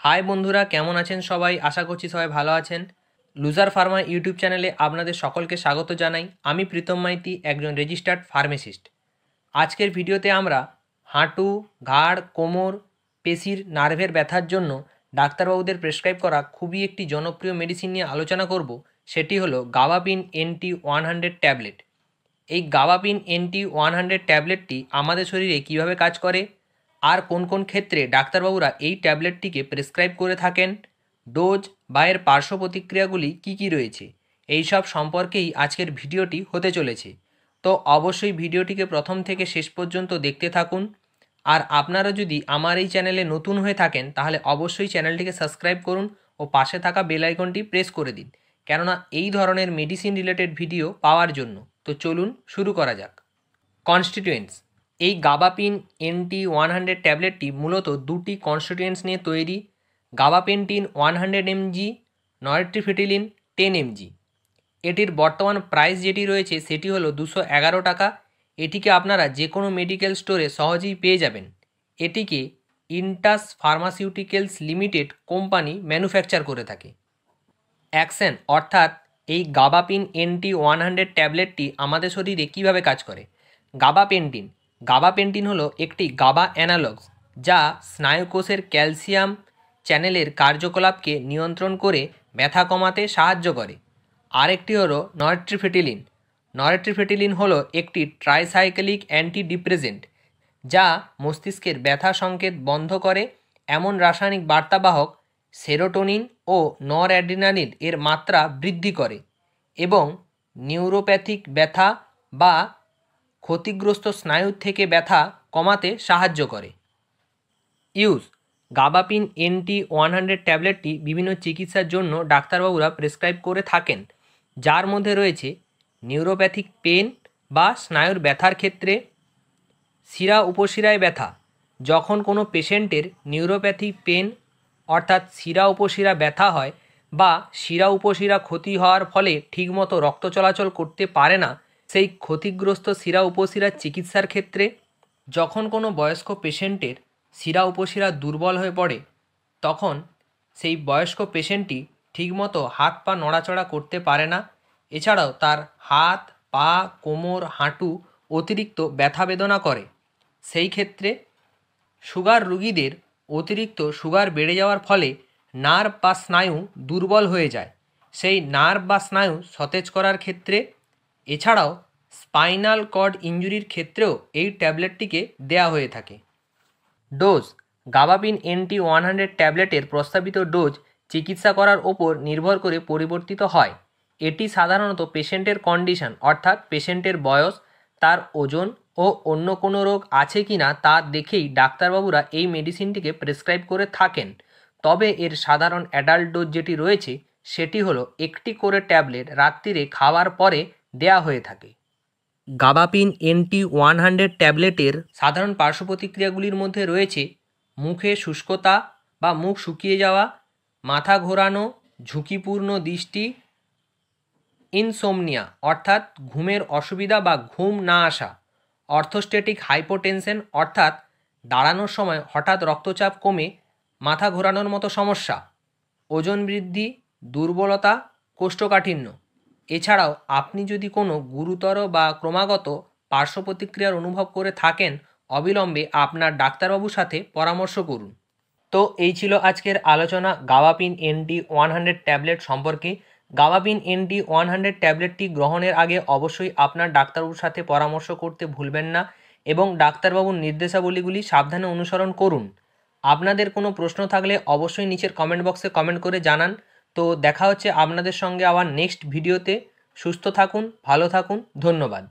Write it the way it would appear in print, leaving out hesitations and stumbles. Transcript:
High বন্ধুরা, কেমন আছেন সবাই? আশা করছি সবাই ভালো আছেন। লুজার ফার্মা ইউটিউব চ্যানেলে আপনাদের সকলকে স্বাগত জানাই। আমি প্রীতম মাইতি, একজন রেজিস্টার্ড ফার্মাসিস্ট। আজকের ভিডিওতে আমরা হাঁটু, ঘাড়, কোমর, পেশির নার্ভের ব্যথার জন্য ডাক্তারবাবুদের প্রেসক্রাইব করা খুবই একটি জনপ্রিয় মেডিসিন নিয়ে আলোচনা করব। সেটি হলো গাবাপিন NT100 ট্যাবলেট। এই গাবাপিন NT100 ট্যাবলেটটি আমাদের শরীরে কিভাবে কাজ করে, আর কোন কোন ক্ষেত্রে ডাক্তারবাবুরা এই ট্যাবলেটটিকে প্রেসক্রাইব করে থাকেন, ডোজ বা এর পার্শ্ব প্রতিক্রিয়াগুলি কী কী রয়েছে, এই সব সম্পর্কেই আজকের ভিডিওটি হতে চলেছে। তো অবশ্যই ভিডিওটিকে প্রথম থেকে শেষ পর্যন্ত দেখতে থাকুন। আর আপনারা যদি আমার এই চ্যানেলে নতুন হয়ে থাকেন তাহলে অবশ্যই চ্যানেলটিকে সাবস্ক্রাইব করুন ও পাশে থাকা বেল আইকনটি প্রেস করে দিন, কেননা এই ধরনের মেডিসিন রিলেটেড ভিডিও পাওয়ার জন্য। তো চলুন শুরু করা যাক। কনস্টিটিউয়েন্টস: এই গাবাপিন NT100 ট্যাবলেটটি মূলত দুটি কনস্টিটিউয়েন্টস নিয়ে তৈরি। Gabapentin 100 mg, নরট্রিফেটিলিন 10 mg। এটির বর্তমান প্রাইস যেটি রয়েছে সেটি হলো 211 টাকা। এটিকে আপনারা যে কোনো মেডিকেল স্টোরে সহজেই পেয়ে যাবেন। এটিকে ইন্টাস ফার্মাসিউটিক্যালস লিমিটেড কোম্পানি ম্যানুফ্যাকচার করে থাকে। অ্যাকশন অর্থাৎ এই গাবাপিন NT100 ট্যাবলেটটি আমাদের শরীরে কিভাবে কাজ করে। গাবাপেন্টিন হলো একটি গাবা অ্যানালগস, যা স্নায়ুকোষের ক্যালসিয়াম চ্যানেলের কার্যকলাপকে নিয়ন্ত্রণ করে ব্যথা কমাতে সাহায্য করে। আরেকটি হলো নরট্রিফেটিলিন হলো একটি ট্রাইসাইক্লিক অ্যান্টিডিপ্রেসেন্ট, যা মস্তিষ্কের ব্যথা সংকেত বন্ধ করে এমন রাসায়নিক বার্তাবাহক সেরোটোনিন ও নরঅ্যাড্রিনালিন এর মাত্রা বৃদ্ধি করে এবং নিউরোপ্যাথিক ব্যথা বা ক্ষতিগ্রস্ত স্নায়ু থেকে ব্যথা কমাতে সাহায্য করে। ইউজ: গাবাপিন NT100 ট্যাবলেটটি বিভিন্ন চিকিৎসার জন্য ডাক্তারবাবুরা প্রেসক্রাইব করে থাকেন, যার মধ্যে রয়েছে নিউরোপ্যাথিক পেন বা স্নায়ুর ব্যথার ক্ষেত্রে, শিরা উপশিরায় ব্যথা: যখন কোনো পেশেন্টের নিউরোপ্যাথিক পেন অর্থাৎ শিরা উপশিরা ব্যথা হয় বা শিরা উপশিরা ক্ষতি হওয়ার ফলে ঠিকমতো রক্ত চলাচল করতে পারে না, সেই ক্ষতিগ্রস্ত শিরা উপশিরার চিকিৎসার ক্ষেত্রে, যখন কোনো বয়স্ক পেশেন্টের শিরা উপশিরা দুর্বল হয়ে পড়ে তখন সেই বয়স্ক পেশেন্টটি ঠিকমতো হাত পা নড়াচড়া করতে পারে না, এছাড়াও তার হাত, পা, কোমর, হাঁটু অতিরিক্ত ব্যথা বেদনা করে, সেই ক্ষেত্রে সুগার রোগীদের অতিরিক্ত সুগার বেড়ে যাওয়ার ফলে নার্ভ বা স্নায়ু দুর্বল হয়ে যায়, সেই নার্ভ বা স্নায়ু সতেজ করার ক্ষেত্রে, এছাড়াও স্পাইনাল কর্ড ইনজুরির ক্ষেত্রেও এই ট্যাবলেটটিকে দেয়া হয়ে থাকে। ডোজ: গাবাপিন NT100 ট্যাবলেটের প্রস্তাবিত ডোজ চিকিৎসা করার ওপর নির্ভর করে পরিবর্তিত হয়। এটি সাধারণত পেশেন্টের কন্ডিশন অর্থাৎ পেশেন্টের বয়স, তার ওজন ও অন্য কোনো রোগ আছে কি না তা দেখেই ডাক্তারবাবুরা এই মেডিসিনটিকে প্রেসক্রাইব করে থাকেন। তবে এর সাধারণ অ্যাডাল্ট ডোজ যেটি রয়েছে সেটি হলো একটি করে ট্যাবলেট রাত্রিরে খাওয়ার পরে দেয়া হয়ে থাকে। গাবাপিন NT100 ট্যাবলেটের সাধারণ পার্শ্ব প্রতিক্রিয়াগুলির মধ্যে রয়েছে মুখে শুষ্কতা বা মুখ শুকিয়ে যাওয়া, মাথা ঘোরানো, ঝুঁকিপূর্ণ দৃষ্টি, ইনসোমনিয়া অর্থাৎ ঘুমের অসুবিধা বা ঘুম না আসা, অর্থোস্ট্যাটিক হাইপোটেনশন অর্থাৎ দাঁড়ানোর সময় হঠাৎ রক্তচাপ কমে মাথা ঘোরানোর মতো সমস্যা, ওজন বৃদ্ধি, দুর্বলতা, কোষ্ঠকাঠিন্য। এছাড়াও আপনি যদি কোনো গুরুতর বা ক্রমাগত পার্শ্ব প্রতিক্রিয়ার অনুভব করে থাকেন, অবিলম্বে আপনার ডাক্তারবাবুর সাথে পরামর্শ করুন। তো এই ছিল আজকের আলোচনা গাবাপিন NT100 ট্যাবলেট সম্পর্কে। গাবাপিন NT100 ট্যাবলেটটি গ্রহণের আগে অবশ্যই আপনার ডাক্তারবাবুর সাথে পরামর্শ করতে ভুলবেন না এবং ডাক্তারবাবুর নির্দেশাবলীগুলি সাবধানে অনুসরণ করুন। আপনাদের কোনো প্রশ্ন থাকলে অবশ্যই নিচের কমেন্ট বক্সে কমেন্ট করে জানান। তো দেখা হচ্ছে আপনাদের সঙ্গে আবার নেক্সট ভিডিওতে। সুস্থ থাকুন, ভালো থাকুন, ধন্যবাদ।